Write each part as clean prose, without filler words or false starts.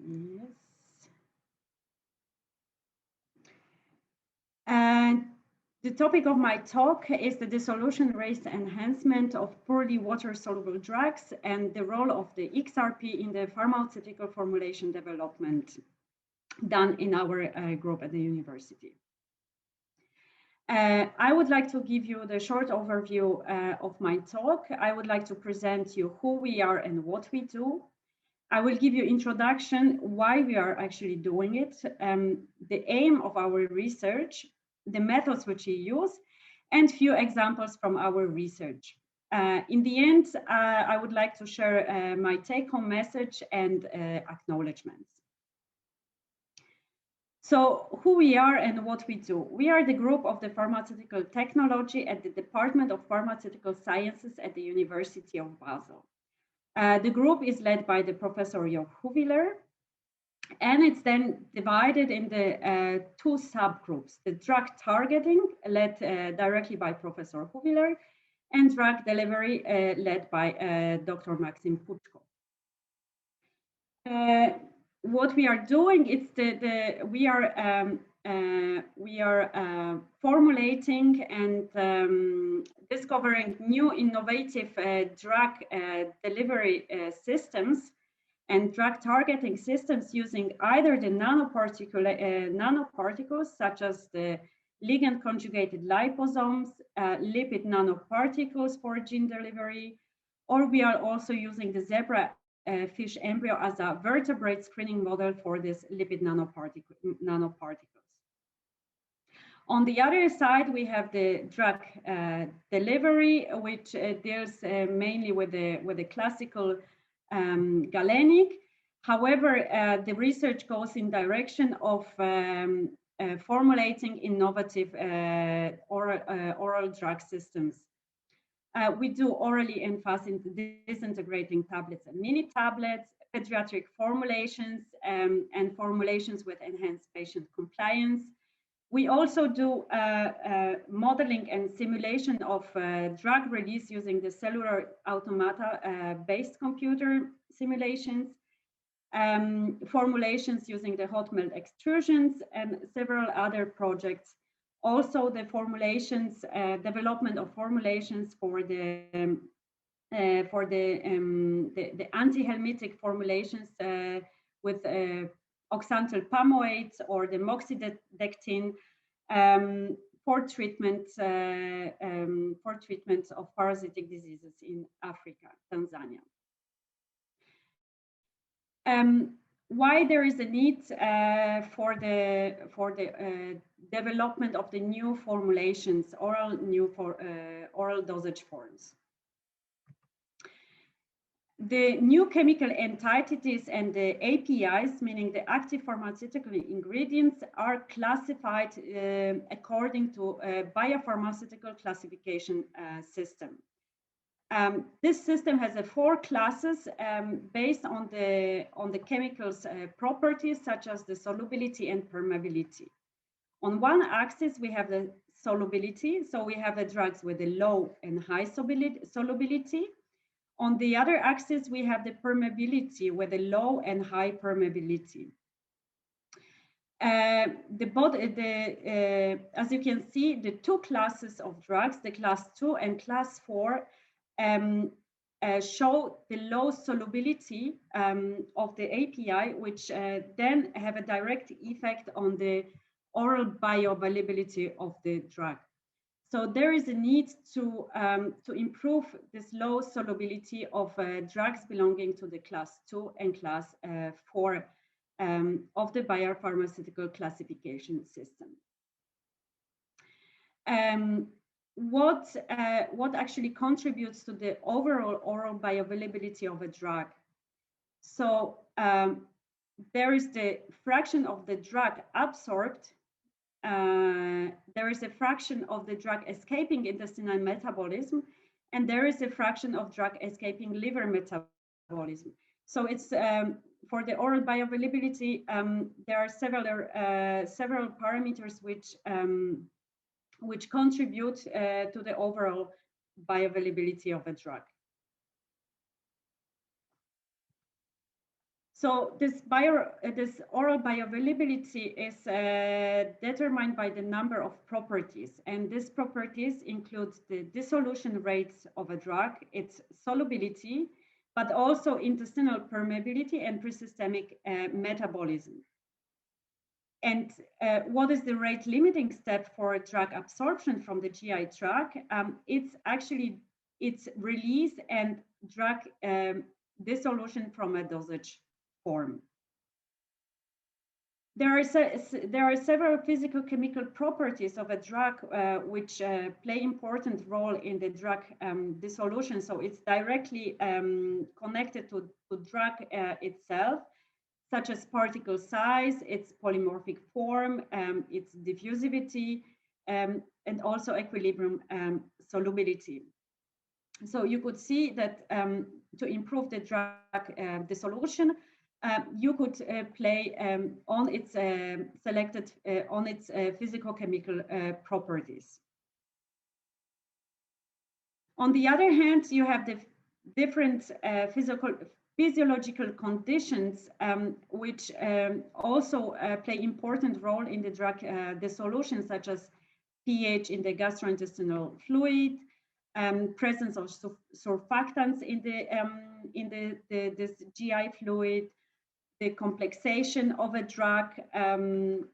Yes. And the topic of my talk is the dissolution rate enhancement of poorly water-soluble drugs and the role of the XRP in the pharmaceutical formulation development done in our group at the university. I would like to give you the short overview of my talk. I would like to present you who we are and what we do. I will give you introduction why we are actually doing it, the aim of our research, the methods which we use, and few examples from our research. In the end, I would like to share my take-home message and acknowledgements. So who we are and what we do. We are the group of the pharmaceutical technology at the Department of Pharmaceutical Sciences at the University of Basel. The group is led by the Professor Job Huwiler, and it's then divided in the two subgroups, the drug targeting, led directly by Professor Huwiler, and drug delivery, led by Dr. Maxim Puchko. What we are doing, it's we are formulating and discovering new innovative drug delivery systems and drug targeting systems using either the nanoparticles such as the ligand conjugated liposomes, lipid nanoparticles for gene delivery, or we are also using the zebra fish embryo as a vertebrate screening model for this lipid nanoparticles. On the other side, we have the drug delivery, which deals mainly with the classical galenic. However, the research goes in direction of formulating innovative oral drug systems. We do orally and fast disintegrating tablets and mini tablets, pediatric formulations, and formulations with enhanced patient compliance. We also do modeling and simulation of drug release using the cellular automata-based computer simulations, formulations using the hot melt extrusions, and several other projects. Also, the formulations, development of formulations for the anti-helmintic formulations with oxantyl pamoate or the moxidectin for treatment of parasitic diseases in Africa, Tanzania. Why there is a need for the development of the new formulations, oral dosage forms. The new chemical entities and the APIs, meaning the active pharmaceutical ingredients, are classified according to a biopharmaceutical classification system. This system has 4 classes based on the chemicals' properties, such as the solubility and permeability. On one axis, we have the solubility, so we have the drugs with a low and high solubility. On the other axis, we have the permeability with a low and high permeability. As you can see, the 2 classes of drugs, the class 2 and class 4, show the low solubility of the API, which then have a direct effect on the oral bioavailability of the drug. So there is a need to improve this low solubility of drugs belonging to the class 2 and class 4 of the biopharmaceutical classification system. What actually contributes to the overall oral bioavailability of a drug? So there is the fraction of the drug absorbed. There is a fraction of the drug escaping intestinal metabolism, and there is a fraction of drug escaping liver metabolism. So it's for the oral bioavailability, there are several parameters which contribute to the overall bioavailability of a drug. So this oral bioavailability is determined by the number of properties, and these properties include the dissolution rates of a drug, its solubility, but also intestinal permeability and pre-systemic metabolism. And what is the rate limiting step for drug absorption from the GI tract? It's actually its release and drug dissolution from a dosage form. There are several physical chemical properties of a drug which play important role in the drug dissolution. So it's directly connected to drug itself, such as particle size, its polymorphic form, its diffusivity, and also equilibrium solubility. So you could see that to improve the drug dissolution, you could play on its selected on its physicochemical properties. On the other hand, you have the different physiological conditions which also play important role in the drug dissolution, such as pH in the gastrointestinal fluid, presence of surfactants in this GI fluid, the complexation of a drug, and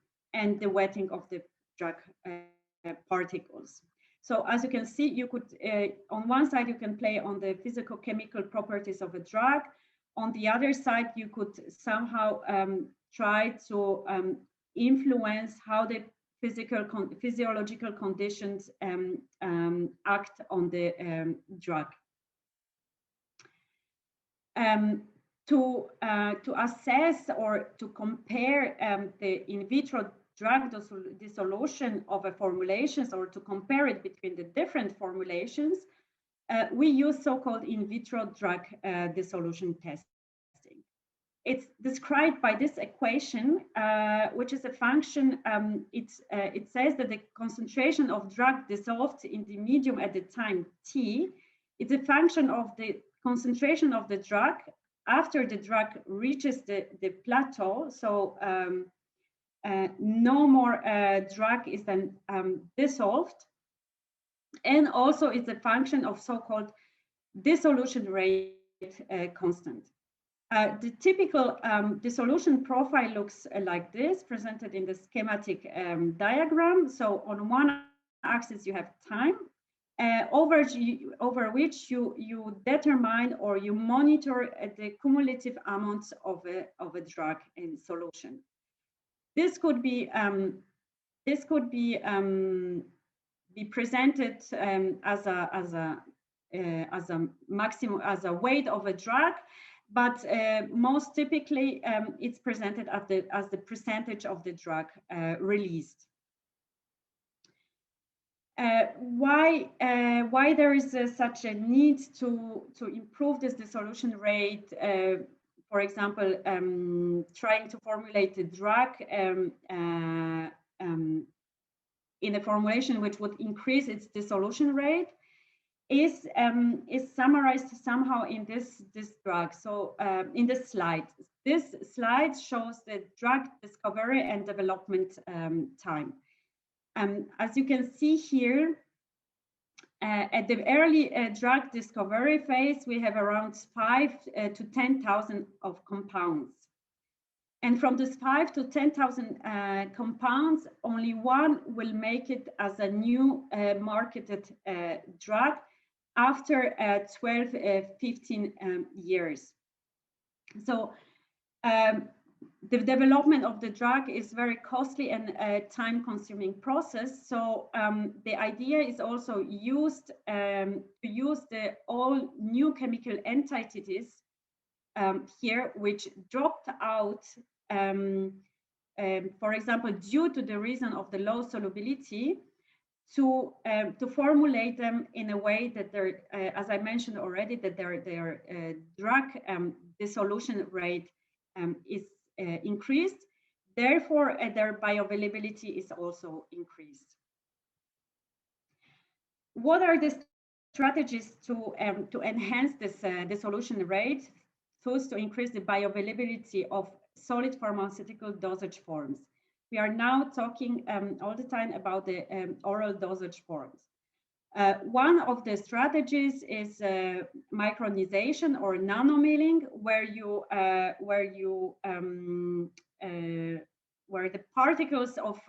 the wetting of the drug particles. So as you can see, you could, on one side, you can play on the physicochemical properties of a drug. On the other side, you could somehow try to influence how the physiological conditions act on the drug. To assess or to compare the in vitro drug dissolution of a formulations, or to compare it between the different formulations, we use so-called in vitro drug dissolution testing. It's described by this equation, which is a function. It says that the concentration of drug dissolved in the medium at the time t, it's a function of the concentration of the drug after the drug reaches the plateau. So no more drug is then dissolved. And also it's a function of so-called dissolution rate constant. The typical dissolution profile looks like this, presented in the schematic diagram. So on one axis you have time, over which you determine or you monitor the cumulative amounts of a drug in solution. This could be presented as a maximum, as a weight of a drug, but most typically it's presented as the percentage of the drug released. Why there is such a need to improve this dissolution rate? For example, trying to formulate a drug in a formulation which would increase its dissolution rate is summarized somehow in this drug. So in this slide. This slide shows the drug discovery and development time. As you can see here, at the early drug discovery phase, we have around 5 to 10,000 of compounds. And from this 5 to 10,000 compounds, only one will make it as a new marketed drug after 12, 15 years. So the development of the drug is very costly and a time-consuming process. So the idea is also used to use all new chemical entities here, which dropped out, for example, due to the reason of the low solubility, to formulate them in a way that they're, as I mentioned already, that their drug dissolution rate is increased. Therefore, their bioavailability is also increased. What are the strategies to enhance this dissolution rate? thus to increase the bioavailability of solid pharmaceutical dosage forms. We are now talking all the time about the oral dosage forms. One of the strategies is micronization or nanomilling, where the particles of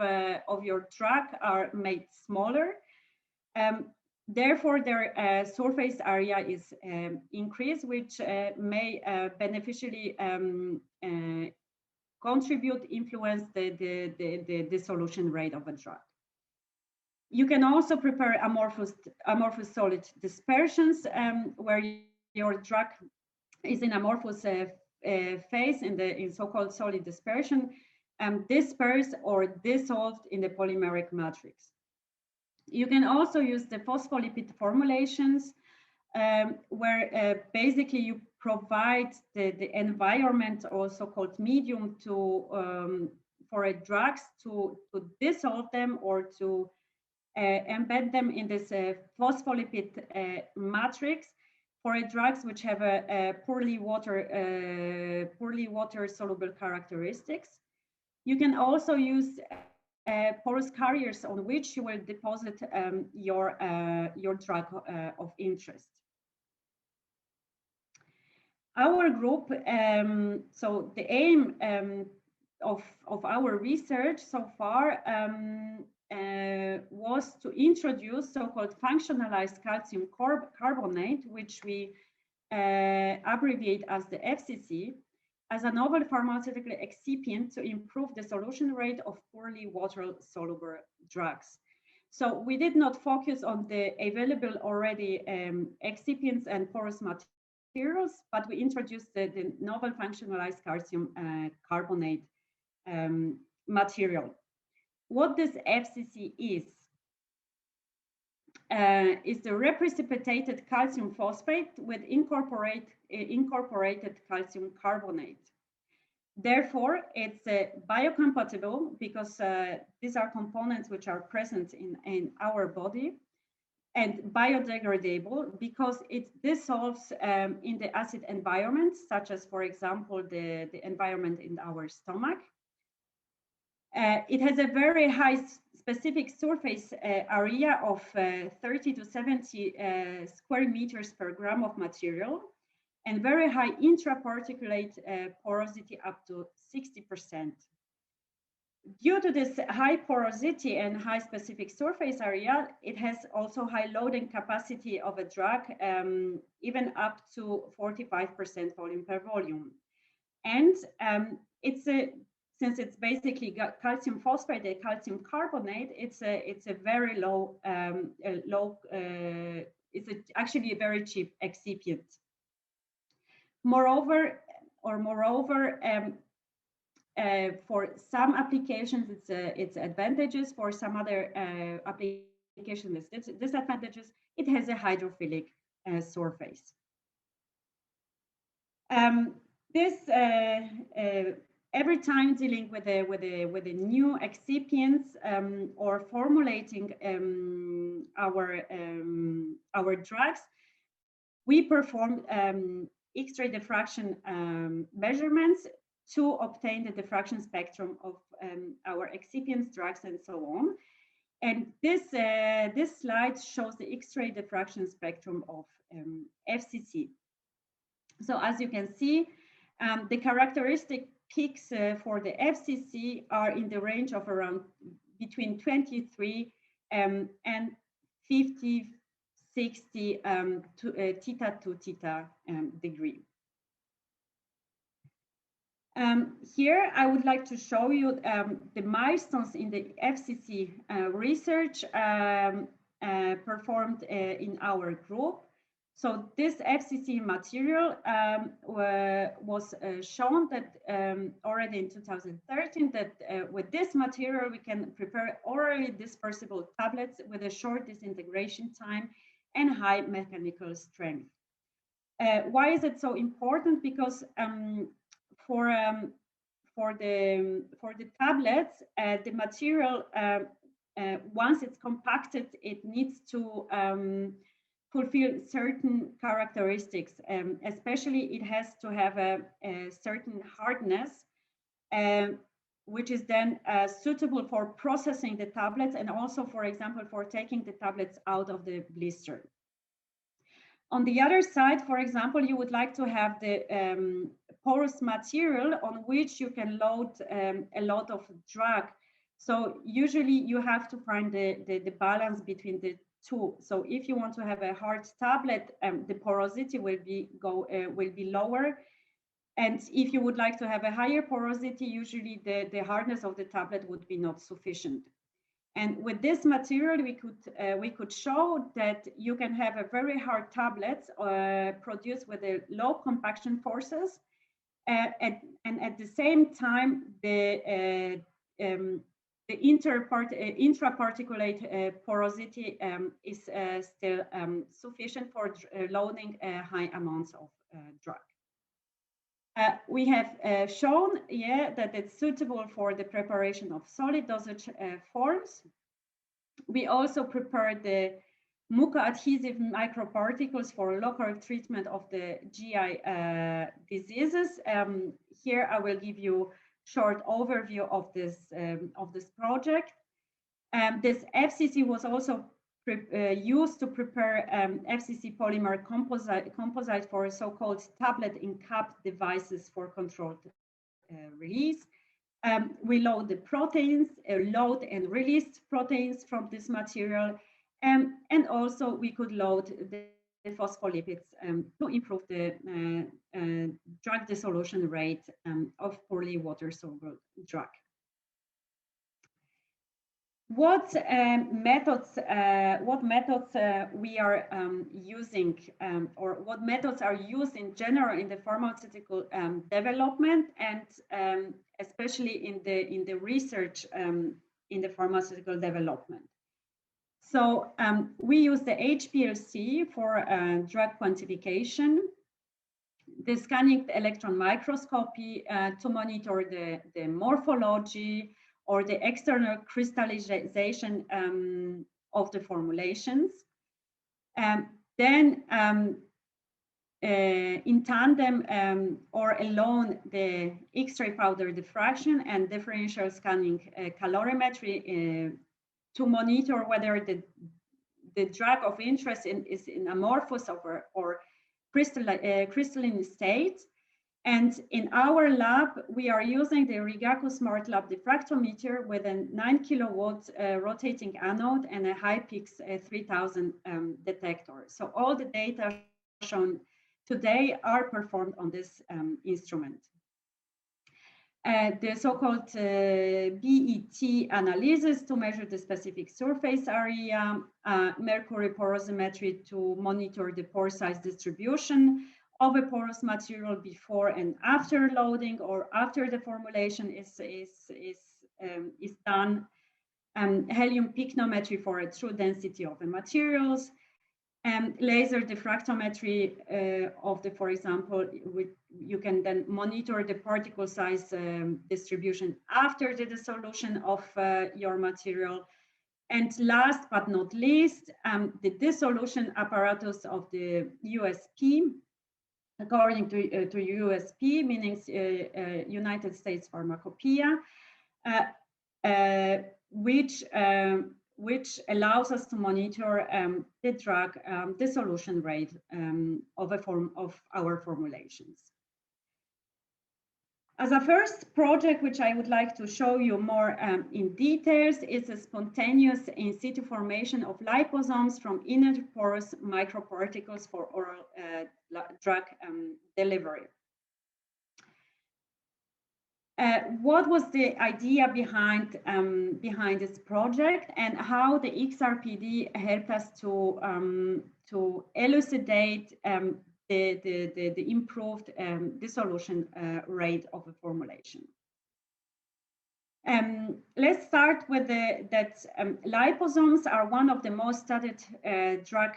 your drug are made smaller. Therefore, their surface area is increased, which may beneficially influence the dissolution rate of a drug. You can also prepare amorphous solid dispersions, where your drug is in amorphous phase in so-called solid dispersion, dispersed or dissolved in the polymeric matrix. You can also use the phospholipid formulations, where basically you provide the environment, also called medium, for drugs to dissolve them or to embed them in this phospholipid matrix for drugs which have a poorly water soluble characteristics. You can also use porous carriers on which you will deposit your drug of interest. Our group, so the aim of our research so far was to introduce so-called functionalized calcium carbonate, which we abbreviate as the FCC, as a novel pharmaceutical excipient to improve the solution rate of poorly water-soluble drugs. So we did not focus on the available already excipients and porous materials, but we introduced the novel functionalized calcium carbonate material. What this FCC is the reprecipitated calcium phosphate with incorporated calcium carbonate. Therefore, it's biocompatible because these are components which are present in our body, and biodegradable because it dissolves in the acid environment, such as, for example, the environment in our stomach. It has a very high specific surface area of 30 to 70 square meters per gram of material, and very high intraparticulate porosity up to 60%. Due to this high porosity and high specific surface area, it has also high loading capacity of a drug, even up to 45% volume per volume. And since it's basically calcium phosphate and calcium carbonate, it's a very low, actually a very cheap excipient. Moreover, for some applications, it's advantages. For some other applications, it's disadvantages. It has a hydrophilic surface. Every time dealing with the new excipients or formulating our drugs, we perform X-ray diffraction measurements to obtain the diffraction spectrum of our excipients, drugs, and so on. And this slide shows the X-ray diffraction spectrum of FCC. So as you can see, the characteristic peaks for the FCC are in the range of around between 23 and 50, 60 theta to theta degree. Here, I would like to show you the milestones in the FCC research performed in our group. So this FCC material was shown that already in 2013 that with this material we can prepare orally dispersible tablets with a short disintegration time and high mechanical strength. Why is it so important? Because for the tablets, the material once it's compacted, it needs to fulfill certain characteristics. Especially, it has to have a certain hardness, which is then suitable for processing the tablets and also, for example, for taking the tablets out of the blister. On the other side, for example, you would like to have the porous material on which you can load a lot of drug. So usually you have to find the balance between the two. So if you want to have a hard tablet, the porosity will be lower. And if you would like to have a higher porosity, usually the hardness of the tablet would be not sufficient. And with this material, we could show that you can have a very hard tablets produced with a low compaction forces, and at the same time, the intraparticulate porosity is still sufficient for loading high amounts of drug. We have shown, that it's suitable for the preparation of solid dosage forms. We also prepared the muco-adhesive microparticles for local treatment of the GI diseases. Here I will give you short overview of this project. This FCC was also used to prepare FCC polymer composite for so-called tablet in cap devices for controlled release. We load the proteins, load and release proteins from this material, and also we could load the phospholipids to improve the drug dissolution rate of poorly water-soluble drug. What methods we are using, or what methods are used in general in the pharmaceutical development, and especially in the research in the pharmaceutical development. So we use the HPLC for drug quantification, the scanning electron microscopy to monitor the morphology or the external crystallization of the formulations. Then in tandem or alone, the X-ray powder diffraction and differential scanning calorimetry to monitor whether the drug of interest is in amorphous or crystalline state. And in our lab, we are using the Rigaku Smart Lab diffractometer with a 9 kilowatt rotating anode and a Hypix 3000 detector. So all the data shown today are performed on this instrument. The so-called BET analysis to measure the specific surface area, mercury porosimetry to monitor the pore size distribution of a porous material before and after loading or after the formulation is done, helium pycnometry for a true density of the materials, and laser diffractometry of the, for example, you can then monitor the particle size distribution after the dissolution of your material. And last but not least, the dissolution apparatus of the USP, according to USP, meaning United States Pharmacopoeia, which allows us to monitor the drug dissolution rate of our formulations. As a first project, which I would like to show you more in details, is a spontaneous in situ formation of liposomes from inner porous microparticles for oral drug delivery. What was the idea behind this project, and how the XRPD helped us to elucidate the improved dissolution rate of a formulation? Let's start with that liposomes are one of the most studied drug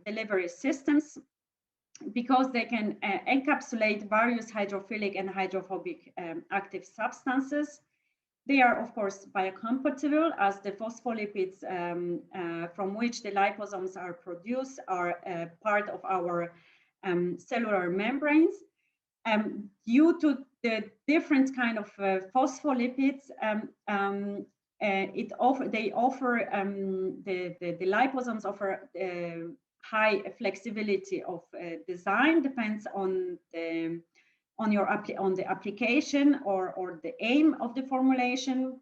delivery systems, because they can encapsulate various hydrophilic and hydrophobic active substances. They are, of course, biocompatible, as the phospholipids from which the liposomes are produced are part of our cellular membranes. Due to the different kind of phospholipids, the liposomes offer high flexibility of design, depends on the application or the aim of the formulation,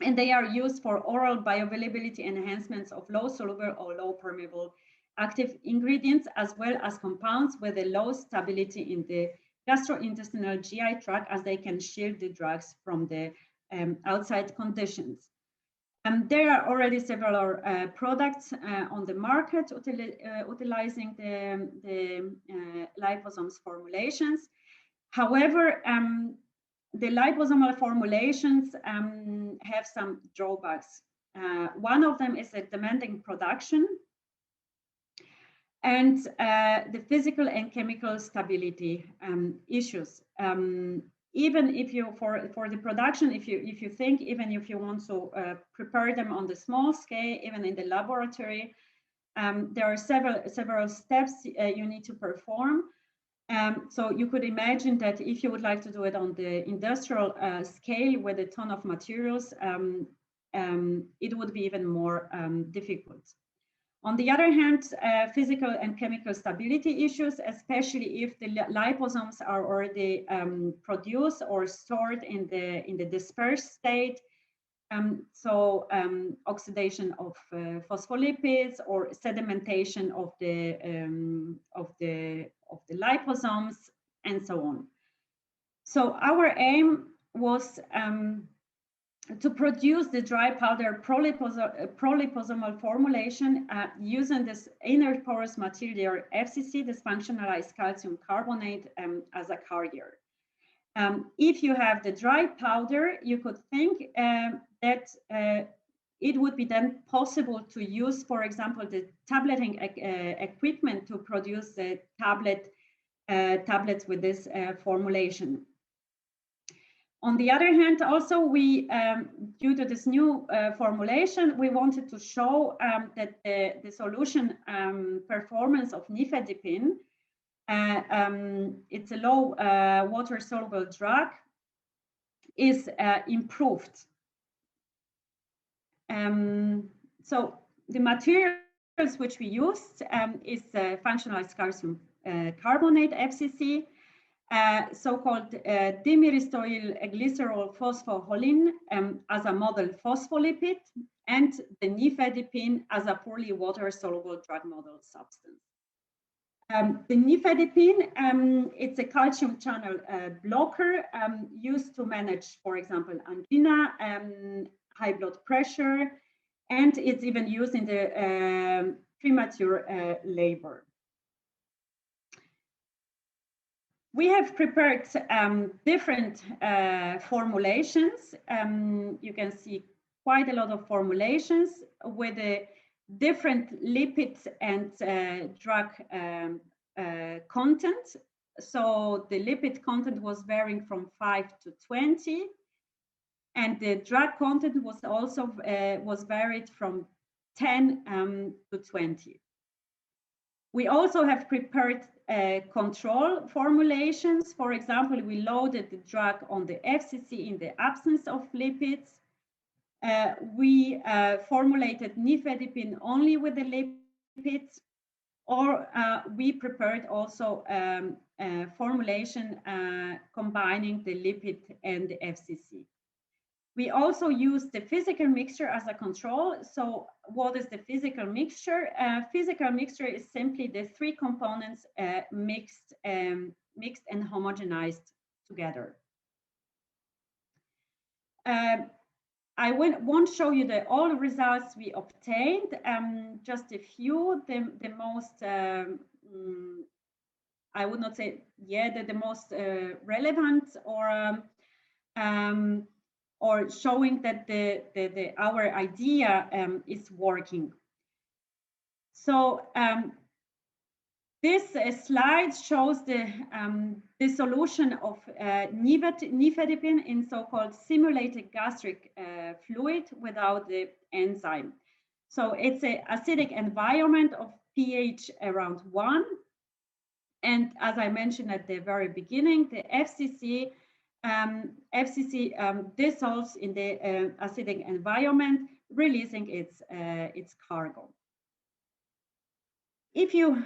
and they are used for oral bioavailability enhancements of low soluble or low permeable active ingredients, as well as compounds with a low stability in the gastrointestinal GI tract, as they can shield the drugs from the outside conditions. There are already several products on the market utilizing the liposomes formulations. However, the liposomal formulations have some drawbacks. One of them is the demanding production and the physical and chemical stability issues. Even if you, for the production, if you think, even if you want to prepare them on the small scale, even in the laboratory, there are several steps you need to perform. So you could imagine that if you would like to do it on the industrial scale with a ton of materials, it would be even more difficult. On the other hand, physical and chemical stability issues, especially if the liposomes are already produced or stored in the dispersed state, oxidation of phospholipids or sedimentation of the liposomes, and so on. So our aim was to produce the dry powder proliposomal formulation using this inert porous material FCC, this functionalized calcium carbonate, as a carrier. If you have the dry powder, you could think that it would be then possible to use, for example, the tableting equipment to produce the tablets with this formulation. On the other hand, also, we, due to this new formulation, we wanted to show that the solution performance of nifedipine, it's a low water-soluble drug, is improved. So the materials which we used is functionalized calcium carbonate, FCC, so-called dimyristoyl glycerol phosphocholine as a model phospholipid, and the nifedipine as a poorly water-soluble drug model substance. The nifedipine, it's a calcium channel blocker used to manage, for example, angina, high blood pressure, and it's even used in the premature labor. We have prepared different formulations. You can see quite a lot of formulations with a different lipids and drug content. So the lipid content was varying from 5 to 20, and the drug content was also was varied from 10 to 20. We also have prepared control formulations. For example, we loaded the drug on the FCC in the absence of lipids. We formulated nifedipine only with the lipids, or we prepared also formulation combining the lipid and the FCC. We also use the physical mixture as a control. So what is the physical mixture? Physical mixture is simply the three components mixed and homogenized together. I won't show you all the results we obtained, just a few. The most, I would not say, the most relevant, or showing that our idea is working. So This slide shows the dissolution of nifedipine in so-called simulated gastric fluid without the enzyme. So it's an acidic environment of pH around 1. And as I mentioned at the very beginning, the FCC dissolves in the acidic environment, releasing its cargo. If you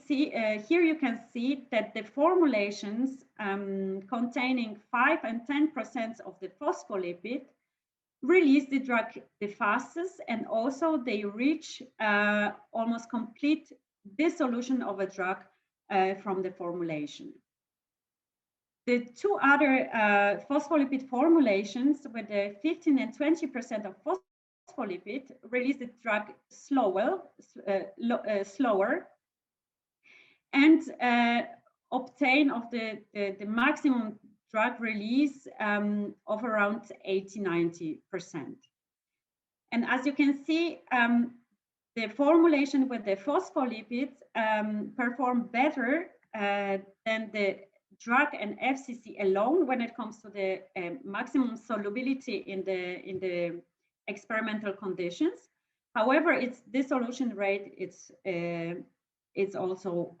see here, you can see that the formulations containing 5 and 10% of the phospholipid release the drug the fastest, and also they reach almost complete dissolution of a drug from the formulation. The two other phospholipid formulations with the 15 and 20% of phospholipid release the drug slower and obtain of the maximum drug release of around 80–90%. And as you can see, the formulation with the phospholipids perform better than the drug and FCC alone when it comes to the maximum solubility in the experimental conditions. However, its dissolution rate it's also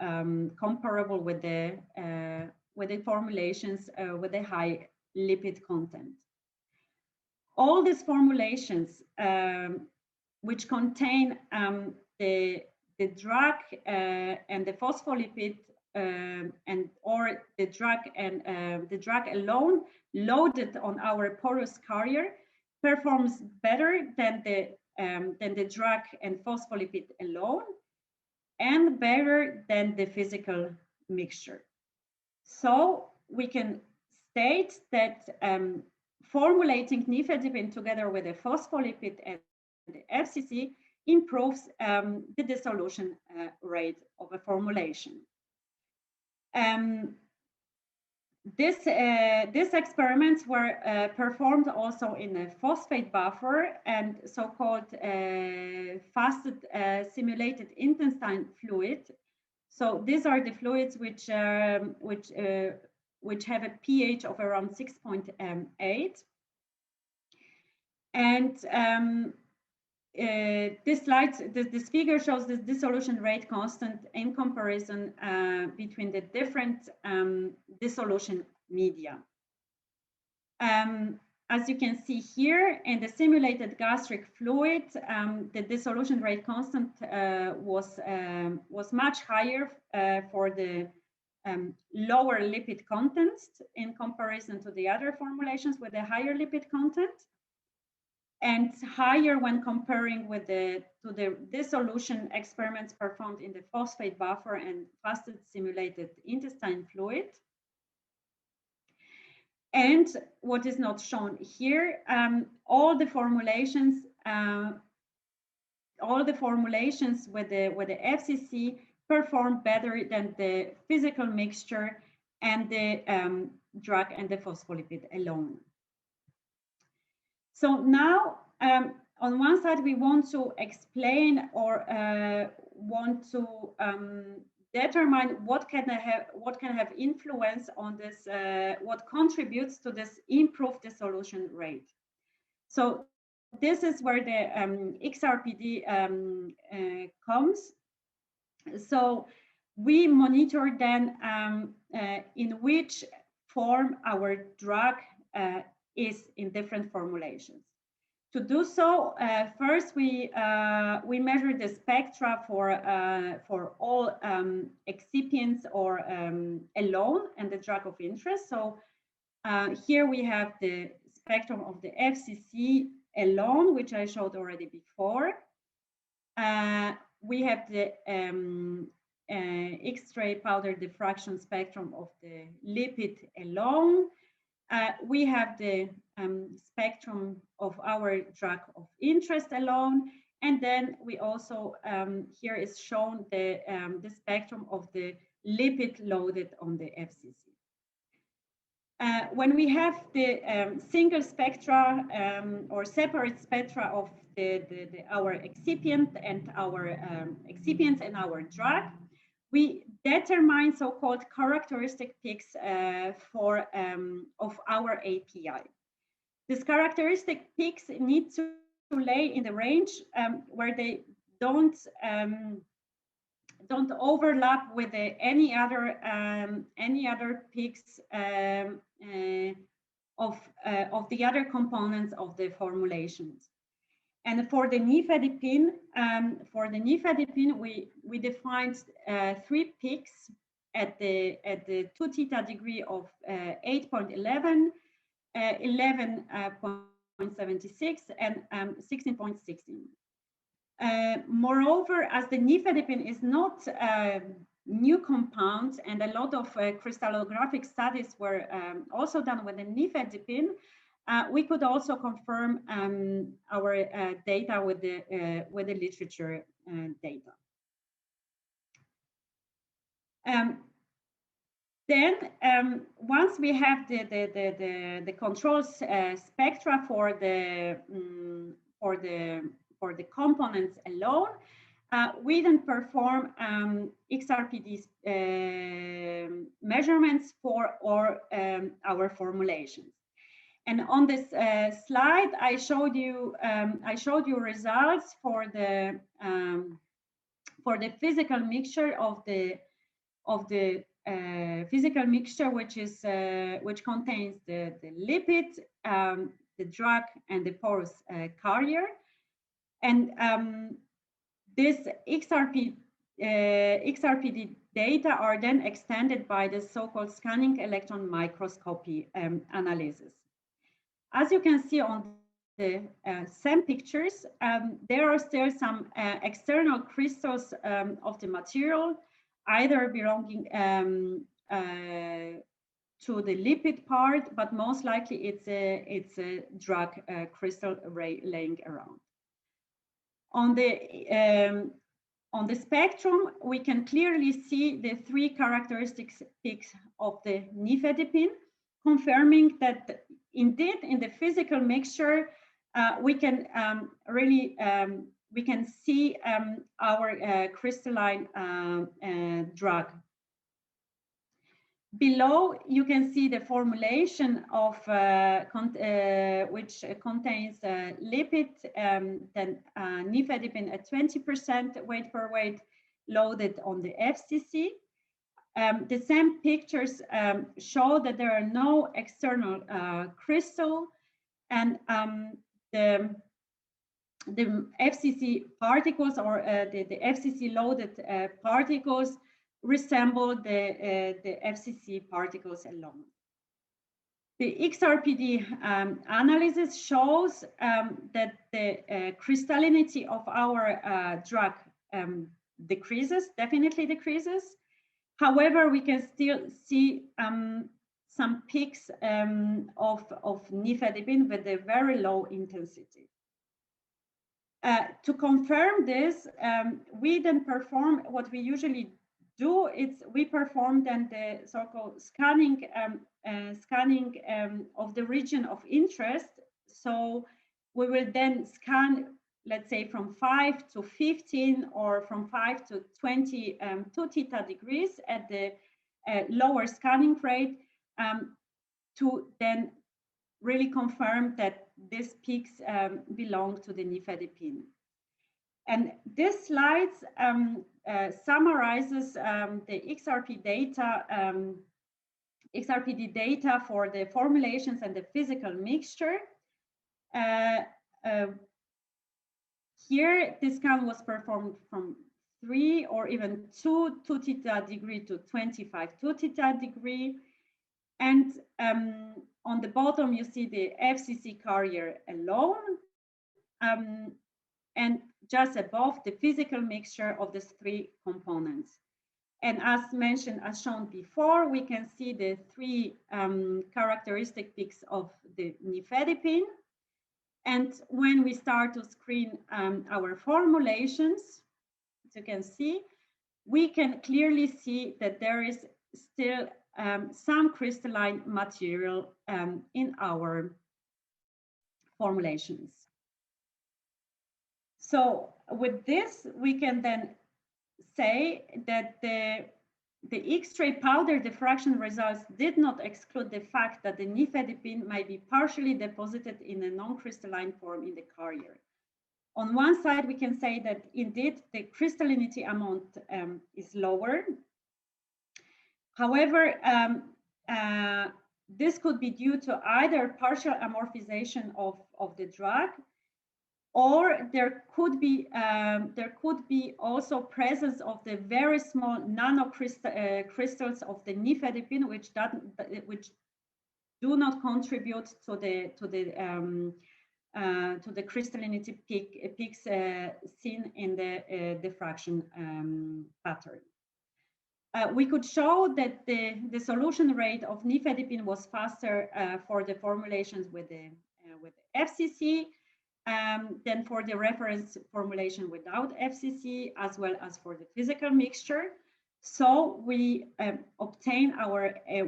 comparable with the formulations with a high lipid content. All these formulations which contain the drug and the phospholipid or the drug alone loaded on our porous carrier performs better than the drug and phospholipid alone, and better than the physical mixture. So we can state that formulating nifedipine together with a phospholipid and the FCC improves the dissolution rate of a formulation. These experiments were performed also in a phosphate buffer and so-called fasted simulated intestine fluid. So these are the fluids which have a pH of around 6.8. And this figure shows the dissolution rate constant in comparison between the different dissolution media. As you can see here, in the simulated gastric fluid, the dissolution rate constant was much higher for the lower lipid content in comparison to the other formulations with a higher lipid content, and higher when comparing with the dissolution experiments performed in the phosphate buffer and fasted simulated intestine fluid. And what is not shown here, all the formulations with the FCC perform better than the physical mixture and the drug and the phospholipid alone. So now, on one side, we want to explain or want to determine what can have influence on this, what contributes to this improved dissolution rate. So this is where the XRPD comes. So we monitor then in which form our drug is in different formulations. To do so, first we measure the spectra for all excipients or alone and the drug of interest. So here we have the spectrum of the FCC alone, which I showed already before. We have the X-ray powder diffraction spectrum of the lipid alone. We have the spectrum of our drug of interest alone, and then we also here is shown the spectrum of the lipid loaded on the FCC. When we have the single spectra or separate spectra of our excipient and our excipients and our drug, we determine so-called characteristic peaks of our API. These characteristic peaks need to lay in the range where they don't overlap with any other peaks of the other components of the formulations. And for the nifedipine, we defined 3 peaks at the 2 theta degree of 8.11, 11.76, and 16.16. Moreover, as the nifedipine is not a new compound, and a lot of crystallographic studies were also done with the nifedipine, we could also confirm our data with the literature data. Then, once we have the control spectra for the components alone, we then perform XRPD measurements for our formulations. And on this slide, I showed you results for the physical mixture of the physical mixture, which contains the lipid, the drug, and the porous carrier. And this XRPD data are then extended by the so-called scanning electron microscopy analysis. As you can see on the SEM pictures, there are still some external crystals of the material, either belonging to the lipid part, but most likely it's a drug crystal laying around. On the spectrum, we can clearly see the 3 characteristic peaks of the nifedipine, confirming that indeed in the physical mixture we can we can see our crystalline drug. Below, you can see the formulation of which contains lipid, then nifedipine at 20% weight per weight loaded on the FCC. The same pictures show that there are no external crystal, and the FCC particles, or the FCC loaded particles, resemble the FCC particles alone. The XRPD analysis shows that the crystallinity of our drug definitely decreases. However, we can still see some peaks of nifedipine with a very low intensity. To confirm this, we then perform what we usually do. We perform then the so-called scanning of the region of interest. So we will then scan, let's say, from 5 to 15 or from 5 to 20 2 theta degrees at the lower scanning rate to then really confirm that these peaks belong to the nifedipine. And this slide summarizes the XRPD data for the formulations and the physical mixture. Here, this scan was performed from 3 or even 2 theta degree to 25 2 theta degree. And on the bottom, you see the FCC carrier alone. And just above, the physical mixture of these 3 components. And as mentioned, as shown before, we can see the 3 characteristic peaks of the nifedipine. And when we start to screen our formulations, as you can see, we can clearly see that there is still some crystalline material in our formulations. So with this, we can then say that the X-ray powder diffraction results did not exclude the fact that the nifedipine might be partially deposited in a non-crystalline form in the carrier. On one side, we can say that indeed the crystallinity amount is lower. However, this could be due to either partial amorphization of the drug, or there could be also presence of the very small nanocrystals of the nifedipine, which do not contribute to the crystallinity peaks seen in the diffraction pattern. We could show that the solution rate of nifedipine was faster for the formulations with the FCC than for the reference formulation without FCC, as well as for the physical mixture. So we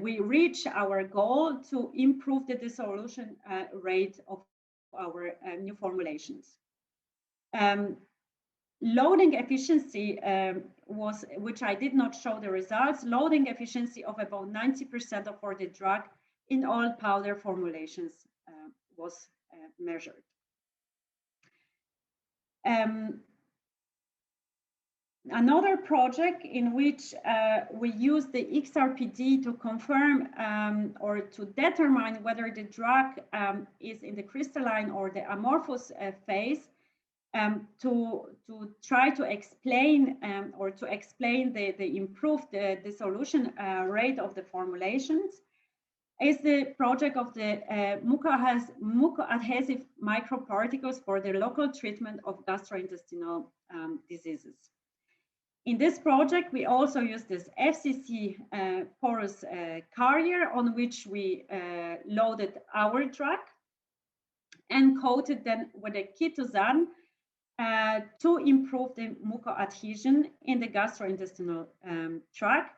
we reach our goal to improve the dissolution rate of our new formulations. Loading efficiency was, which I did not show the results, loading efficiency of about 90% for the drug in all powder formulations was measured. Another project in which we use the XRPD to confirm or to determine whether the drug is in the crystalline or the amorphous phase, to try to explain the improved dissolution rate of the formulations, is the project of the mucoadhesive microparticles for the local treatment of gastrointestinal diseases. In this project, we also use this FCC porous carrier on which we loaded our drug and coated them with a chitosan to improve the mucoadhesion in the gastrointestinal tract.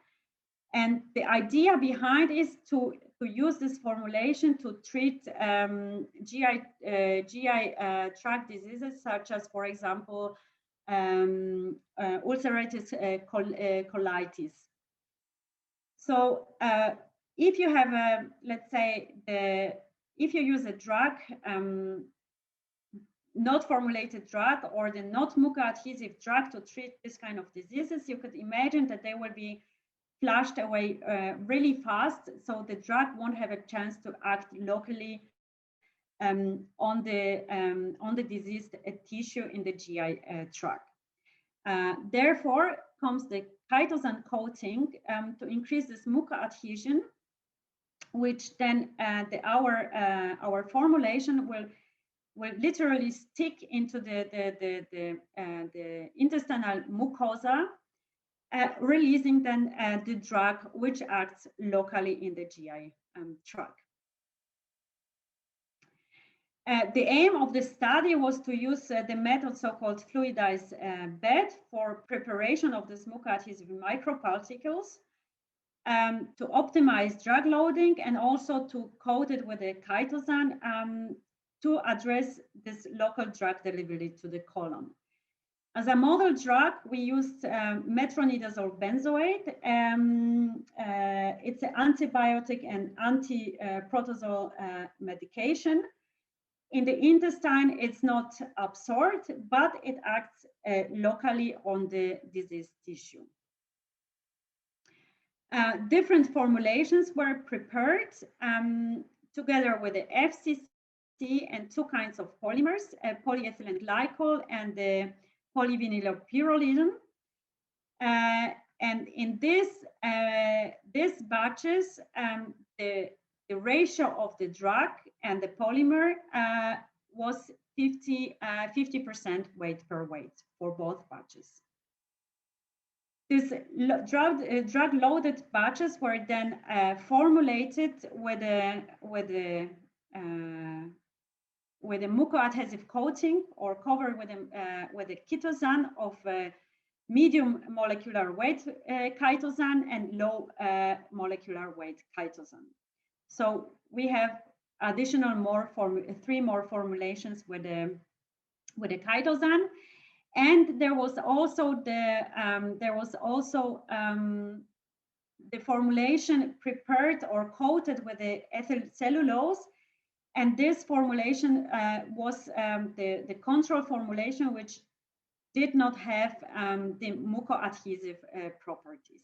And the idea behind is to use this formulation to treat GI tract diseases, such as, for example, ulcerative colitis. So if you have let's say, if you use a drug, not formulated drug, or the not mucoadhesive drug to treat this kind of diseases, you could imagine that they will be flushed away really fast, so the drug won't have a chance to act locally on the diseased tissue in the GI tract. Therefore, comes the chitosan coating to increase this mucoadhesion, which then our formulation will literally stick into the intestinal mucosa, releasing then the drug which acts locally in the GI tract. The aim of the study was to use the method so-called fluidized bed for preparation of the mucoadhesive microparticles to optimize drug loading, and also to coat it with a chitosan to address this local drug delivery to the colon. As a model drug, we used metronidazole benzoate. It's an antibiotic and anti-protozoal medication. In the intestine, it's not absorbed, but it acts locally on the diseased tissue. Different formulations were prepared together with the FCC and two kinds of polymers, polyethylene glycol and the polyvinylpyrrolidine. And in these batches, the ratio of the drug and the polymer was 50% weight per weight for both batches. These drug-loaded batches were then formulated with a mucoadhesive coating, or covered with a chitosan of medium molecular weight chitosan and low molecular weight chitosan. So we have additional 3 more formulations with a chitosan, And there was also the formulation prepared or coated with the ethyl cellulose, and this formulation was the control formulation, which did not have the mucoadhesive properties.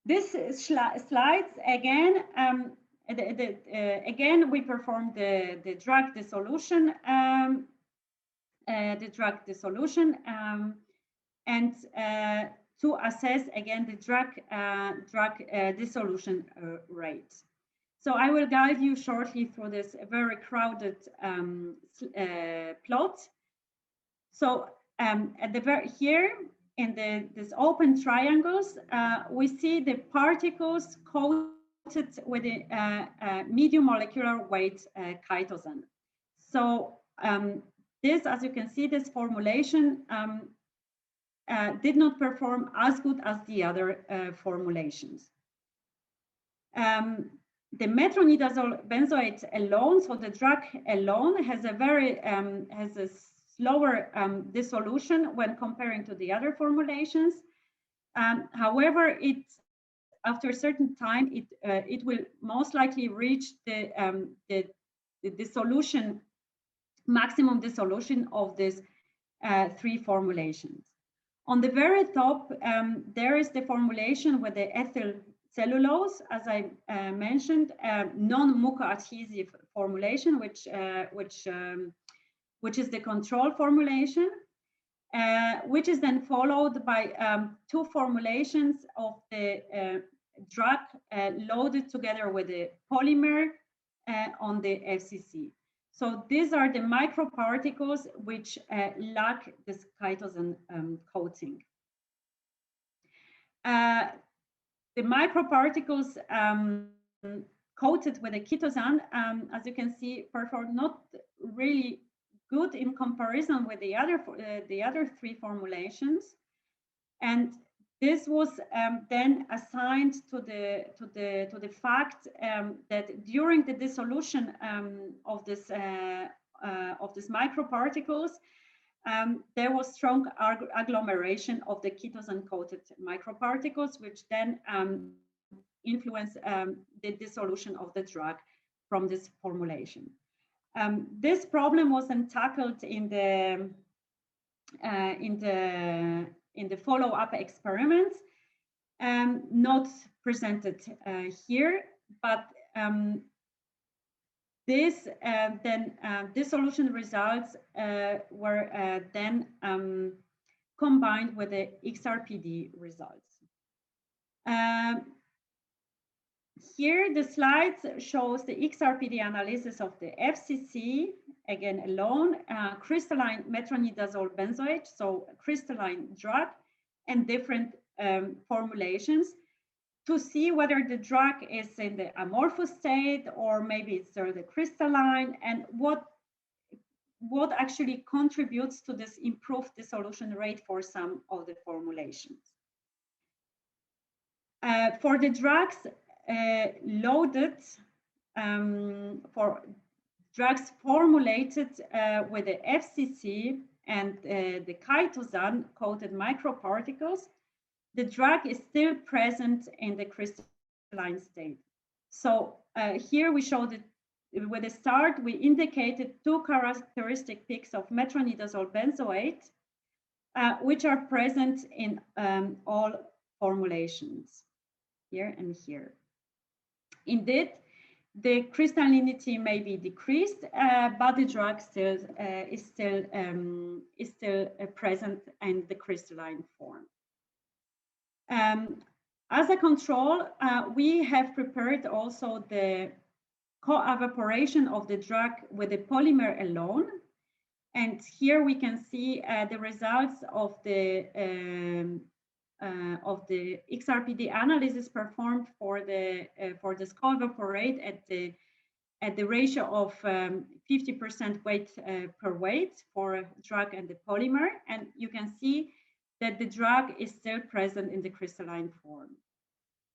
This slides again. Again, we performed the drug dissolution, and to assess again the drug dissolution rate. So I will guide you shortly through this very crowded plot. So at the here in these open triangles, we see the particles coated with a medium molecular weight chitosan. So this, as you can see, this formulation did not perform as good as the other formulations. The metronidazole benzoate alone, so the drug alone, has a very slower dissolution when comparing to the other formulations. However, after a certain time, it will most likely reach the dissolution, maximum dissolution of these three formulations. On the very top, there is the formulation with the ethyl cellulose, as I mentioned, non-mucoadhesive formulation, which is the control formulation, which is then followed by two formulations of the drug loaded together with the polymer on the FCC. So these are the microparticles which lack this chitosan coating. The microparticles coated with a chitosan, as you can see, performed not really good in comparison with the other three formulations, and this was then assigned to the fact that during the dissolution of this microparticles, there was strong agglomeration of the chitosan-coated microparticles, which then influence the dissolution of the drug from this formulation. This problem was then tackled in the follow-up experiments, not presented here, but this dissolution results were then combined with the XRPD results. Here the slides shows the XRPD analysis of the FCC, again alone, crystalline metronidazole benzoate, so crystalline drug, and different formulations to see whether the drug is in the amorphous state or maybe it's the crystalline, and what actually contributes to this improved dissolution rate for some of the formulations. For the drugs loaded, for drugs formulated with the FCC and the chitosan coated microparticles, the drug is still present in the crystalline state. So here we show that with the start, we indicated two characteristic peaks of metronidazole benzoate, which are present in all formulations, here and here. Indeed, the crystallinity may be decreased, but the drug is still present in the crystalline form. As a control, we have prepared also the co-evaporation of the drug with the polymer alone. And here we can see the results of the XRPD analysis performed for this co-evaporate at the ratio of 50% weight per weight for drug and the polymer. And you can see that the drug is still present in the crystalline form.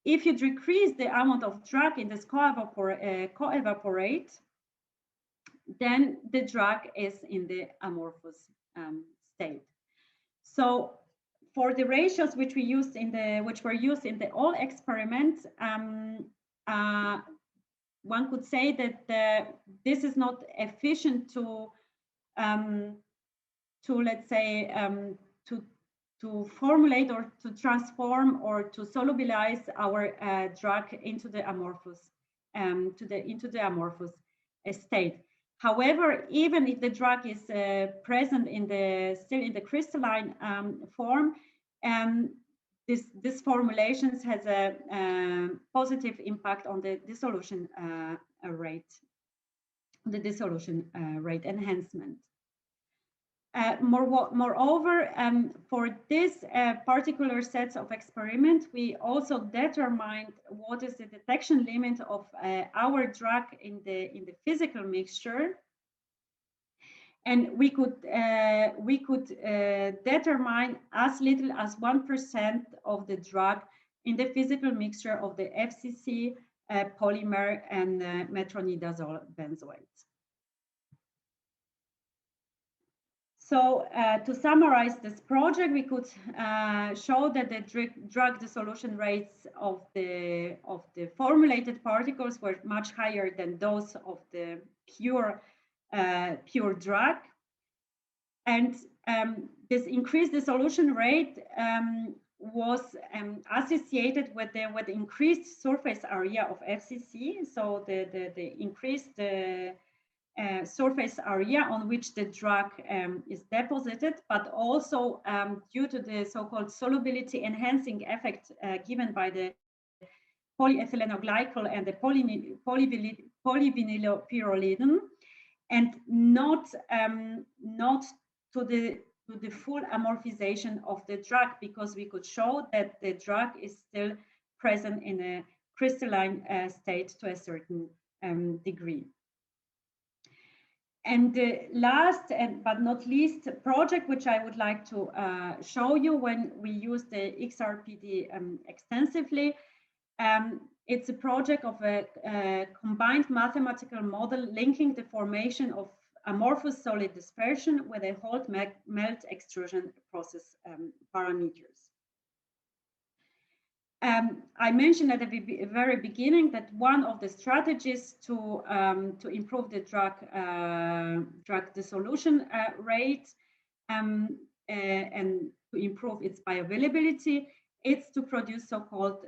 If you decrease the amount of drug in this co-evaporate, then the drug is in the amorphous state. So for the ratios which were used in the all experiments, one could say that this is not efficient to let's say to formulate or to transform or to solubilize our drug into the amorphous into the amorphous state. However, even if the drug is present still in the crystalline form, this formulations has a positive impact on the dissolution rate, enhancement. Moreover, for this particular sets of experiment, we also determined what is the detection limit of our drug in the physical mixture, and we could determine as little as 1% of the drug in the physical mixture of the FCC, polymer, and metronidazole benzoate. So to summarize this project, we could show that the drug dissolution rates of the formulated particles were much higher than those of the pure drug, and this increased dissolution rate was associated with the increased surface area of FCC. So the increased surface area on which the drug is deposited, but also due to the so-called solubility enhancing effect given by the polyethylene and the polyvinylpyrrolidine, and not to the full amorphization of the drug, because we could show that the drug is still present in a crystalline state to a certain degree. And the last but not least project, which I would like to show you when we use the XRPD extensively, it's a project of a combined mathematical model linking the formation of amorphous solid dispersion with a hot melt extrusion process parameters. I mentioned at the very beginning that one of the strategies to improve the drug dissolution rate and to improve its bioavailability, it's to produce so-called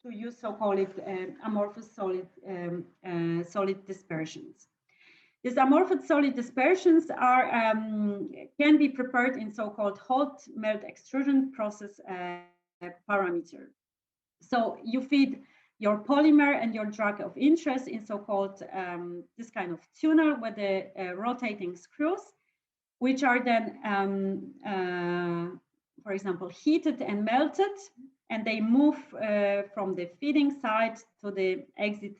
to use so-called amorphous solid dispersions. These amorphous solid dispersions are can be prepared in so-called hot melt extrusion process parameter. So you feed your polymer and your drug of interest in so-called this kind of tunnel with the rotating screws, which are then, for example, heated and melted, and they move from the feeding side to the exit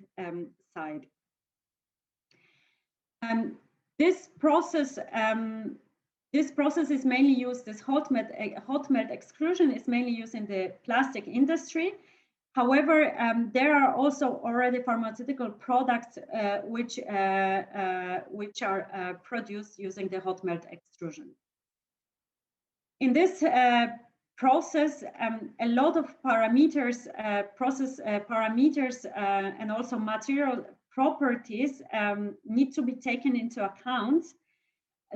side. This process is mainly used, this hot melt extrusion is mainly used in the plastic industry. However, there are also already pharmaceutical products which are produced using the hot melt extrusion. In this process, a lot of parameters, process parameters, and also material properties need to be taken into account.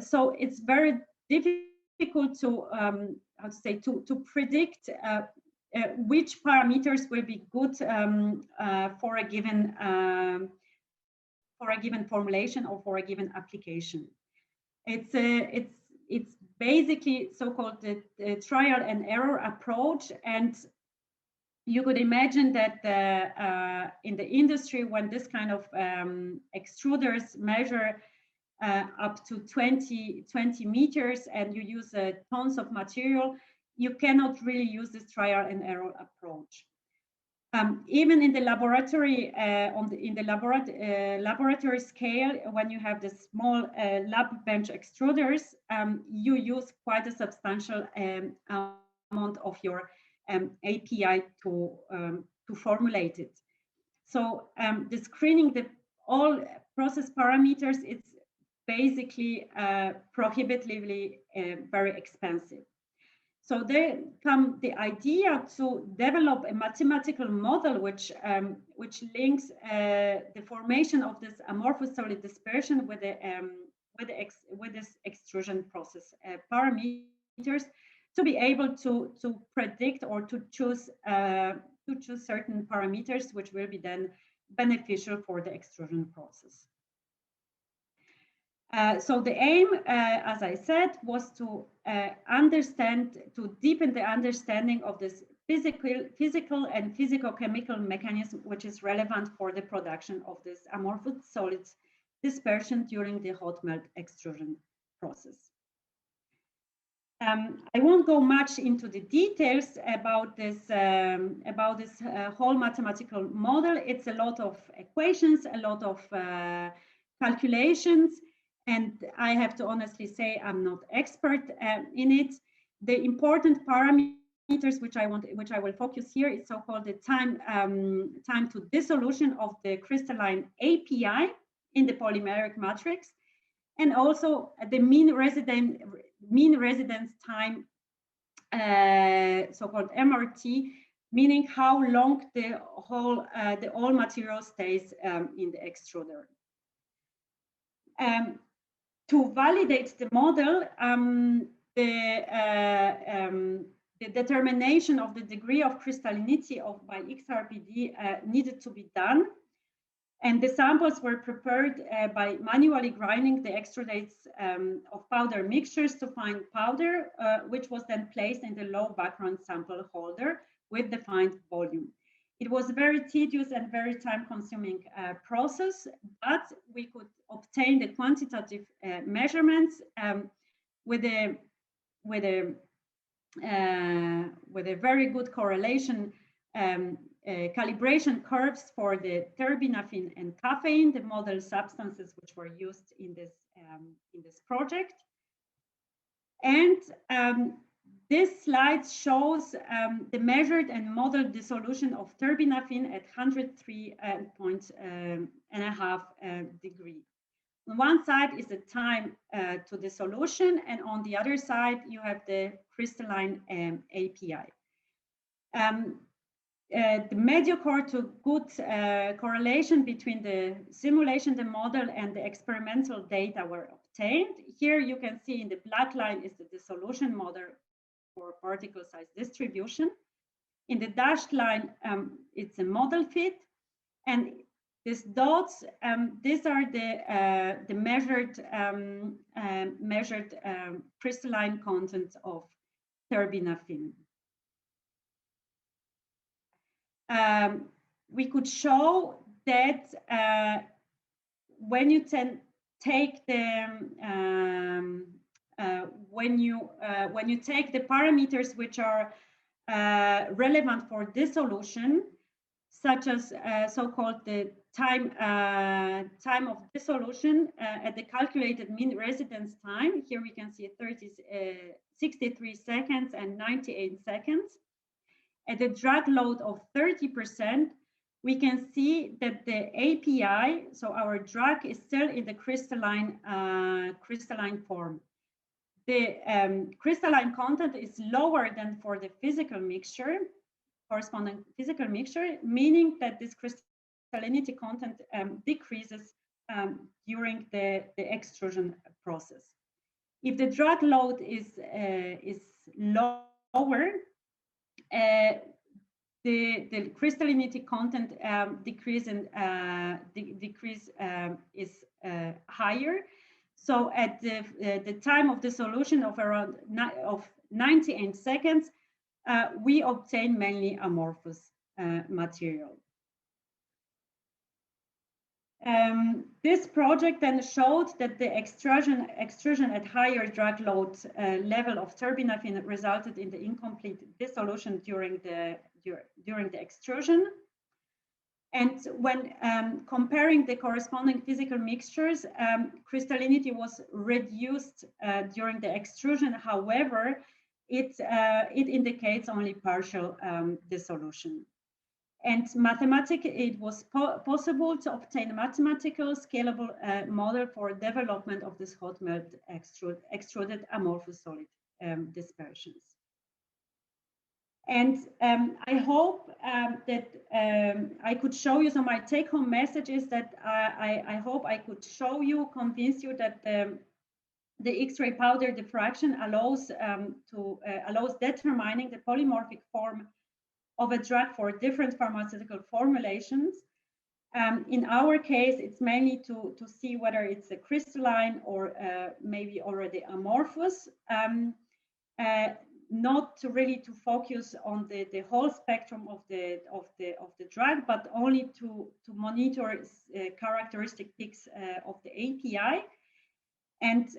So it's very difficult to to predict which parameters will be good for a given formulation or for a given application. It's basically so-called the trial and error approach, and you could imagine that in the industry, when this kind of extruders measure up to 20 meters and you use tons of material, you cannot really use this trial and error approach. Even in the laboratory, laboratory scale, when you have the small lab bench extruders, you use quite a substantial amount of your API to formulate it. So the screening all process parameters, it's basically prohibitively very expensive. So there come the idea to develop a mathematical model which links the formation of this amorphous solid dispersion with this extrusion process parameters, to be able to predict or to choose certain parameters which will be then beneficial for the extrusion process. So the aim, as I said, was to deepen the understanding of this physical and physicochemical mechanism which is relevant for the production of this amorphous solids dispersion during the hot melt extrusion process. I won't go much into the details about this whole mathematical model. It's a lot of equations, a lot of calculations, and I have to honestly say I'm not expert in it. The important parameters which I will focus here is so-called the time to dissolution of the crystalline API in the polymeric matrix, and also the mean residence time, so-called MRT, meaning how long the all material stays in the extruder. To validate the model, the determination of the degree of crystallinity by XRPD needed to be done. And the samples were prepared by manually grinding the extrudates of powder mixtures to find powder, which was then placed in the low background sample holder with defined volume. It was a very tedious and very time-consuming process, but we could obtain the quantitative measurements with a very good correlation calibration curves for the terbinafine and caffeine, the model substances which were used in this project. And this slide shows the measured and modeled dissolution of terbinafine at 103.5 degree. On one side is the time to dissolution, and on the other side you have the crystalline API. The mediocre to good correlation between the simulation, the model, and the experimental data were obtained. Here you can see in the black line is the dissolution model for particle size distribution. In the dashed line, it's a model fit, and these dots, these are the measured crystalline content of terbinafine. We could show that when you take the parameters which are relevant for dissolution, such as so-called the time of dissolution at the calculated mean residence time. Here we can see 63 seconds and 98 seconds. At a drag load of 30%, we can see that the API, so our drug, is still in the crystalline form. The crystalline content is lower than for the physical mixture, corresponding physical mixture, meaning that this crystallinity content decreases during the extrusion process. If the drug load is lower, the crystallinity content decrease is higher. So at the time of dissolution of around 98 seconds, we obtain mainly amorphous material. This project then showed that the extrusion at higher drag load level of terbinafine resulted in the incomplete dissolution during the extrusion. And when comparing the corresponding physical mixtures, crystallinity was reduced during the extrusion. However, it indicates only partial dissolution. And it was possible to obtain a mathematical scalable model for development of this hot melt extruded amorphous solid dispersions. And I hope that I could show you. So my take-home message is that I hope I could show you, convince you that the X-ray powder diffraction allows determining the polymorphic form of a drug for different pharmaceutical formulations. In our case, it's mainly to see whether it's a crystalline or maybe already amorphous. Not really to focus on the whole spectrum of the drug, but only to monitor characteristic peaks of the API. And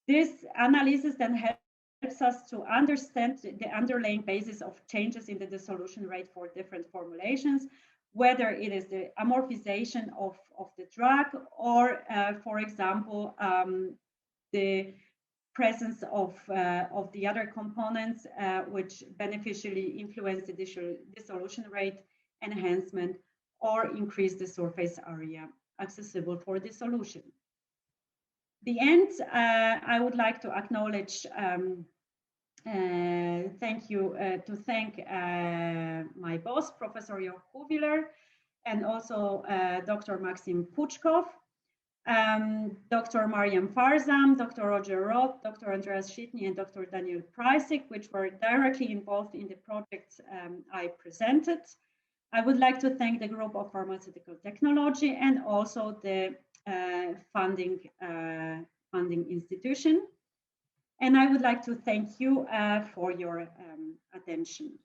this analysis then helps us to understand the underlying basis of changes in the dissolution rate for different formulations, whether it is the amorphization of the drug or, for example, the presence of the other components which beneficially influence the dissolution rate, enhancement, or increase the surface area accessible for dissolution. The end, I would like to acknowledge, thank my boss, Professor Jörg Kuwiler, and also Dr. Maxim Puchkov, Dr. Mariam Farzam, Dr. Roger Roth, Dr. Andreas Schitny, and Dr. Daniel Preissig, which were directly involved in the projects I presented. I would like to thank the Group of Pharmaceutical Technology and also the funding institution. And I would like to thank you for your attention.